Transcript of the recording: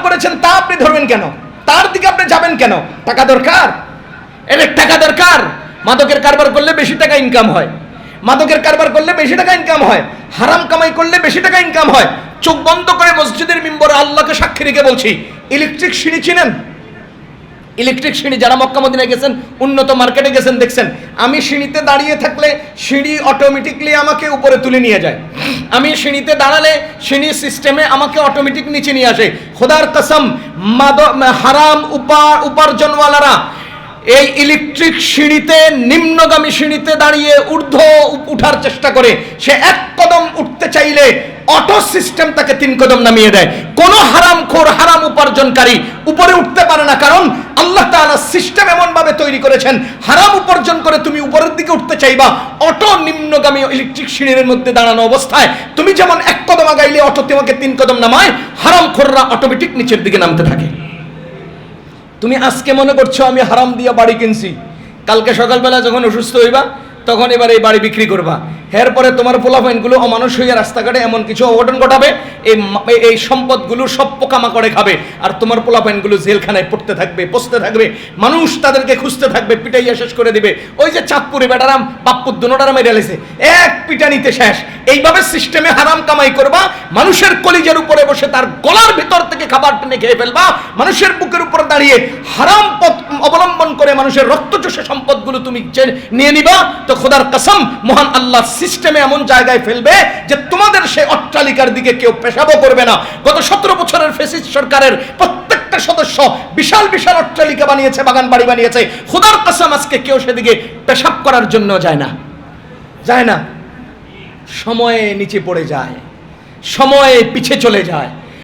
করেছেন তা আপনি ধরবেন কেন? তার দিকে আপনি যাবেন কেন? টাকা দরকার, এর টাকা দরকার। মাদকের কারবার করলে বেশি টাকা ইনকাম হয়, মাদকের কারবার করলে বেশি টাকা ইনকাম হয়, হারাম কামাই করলে বেশি টাকা ইনকাম হয়। চোখ বন্ধ করে মসজিদের মিম্বরে আল্লাহকে সাক্ষী রেখে বলছি, ইলেকট্রিক সিঁড়ি চিনেন? ইলেকট্রিক সিঁড়ি, যারা মক্কা মদিনায় গেছেন, উন্নত মার্কেটে গেছেন, দেখছেন আমি সিঁড়িতে দাঁড়িয়ে থাকলে সিঁড়ি অটোমেটিকলি আমাকে উপরে তুলে নিয়ে যায়, আমি সিঁড়িতে দাঁড়ালে সিঁড়ি সিস্টেমে আমাকে অটোমেটিক নিচে নিয়ে আসে। খোদার কসম, হারাম উপার্জনওয়ালারা এই ইলেকট্রিক সিঁড়িতে, নিম্নগামী সিঁড়িতে দাঁড়িয়ে ঊর্ধ্ব উঠার চেষ্টা করে, সে এক কদম উঠতে চাইলে অটো সিস্টেম তাকে 3 কদম নামিয়ে দেয়। কোন হারামখোর, হারাম উপার্জনকারী উপরে উঠতে পারে না, কারণ আল্লাহ তাআলা সিস্টেম এমন ভাবে তৈরি করেছেন, হারাম উপার্জন করে তুমি উপরের দিকে উঠতে চাইবা, অটো নিম্নগামী ইলেকট্রিক সিঁড়ির মধ্যে দাঁড়ানো অবস্থায় তুমি যেমন 1 কদম আগাইলে অটো তোমাকে 3 কদম নামায়, হারামখোররা অটোমেটিক নিচের দিকে নামতে থাকে। তুমি আজকে মনে করছো আমি হারাম দিয়া বাড়ি কিনছি, কালকে সকালবেলা যখন অসুস্থ হইবা তখন এবার এই বাড়ি বিক্রি করবা, এরপরে তোমার পোলাপাইনগুলো অমানুষ হইয়া রাস্তাঘাটে এমন কিছু অঘটন ঘটাবে, এই সম্পদগুলো সব পোকামাকড়ে খাবে, আর তোমার পোলাপাইনগুলো জেলখানায় পড়তে থাকবে, পচতে থাকবে, মানুষ তাদেরকে খুঁজতে থাকবে, পিটাইয়া শেষ করে দিবে। ওই যে চাঁদপুরে বেটারাম বাপ্পুর দুনোটারা মেরে লেছে, এক পিটানিতে শেষ। এইভাবে সিস্টেমে হারাম কামাই করবা, মানুষের কলিজার উপরে বসে তার গলার ভিতর থেকে খাবার টেনে খেয়ে ফেলবা, মানুষের বুকের উপর দাঁড়িয়ে হারাম পথ অবলম্বন করে মানুষের রক্ত চোষে সম্পদগুলো তুমি নিয়ে নিবা। তো খোদার কসম, মহান আল্লাহ সিস্টেমে এমন জায়গায় ফেলবে যে তোমাদের সেই অট্টালিকার দিকে কেউ পেশাবও করবে না। গত 17 বছরের ফ্যাসিস্ট সরকারের প্রত্যেকটা সদস্য বিশাল বিশাল অট্টালিকা বানিয়েছে, বাগান বাড়ি বানিয়েছে, খোদার কসম আজকে কেউ সেদিকে পেশাব করার জন্য যায় না, যায় না। সময়ে নিচে পড়ে যায়, সময়ে পিছে চলে যায়।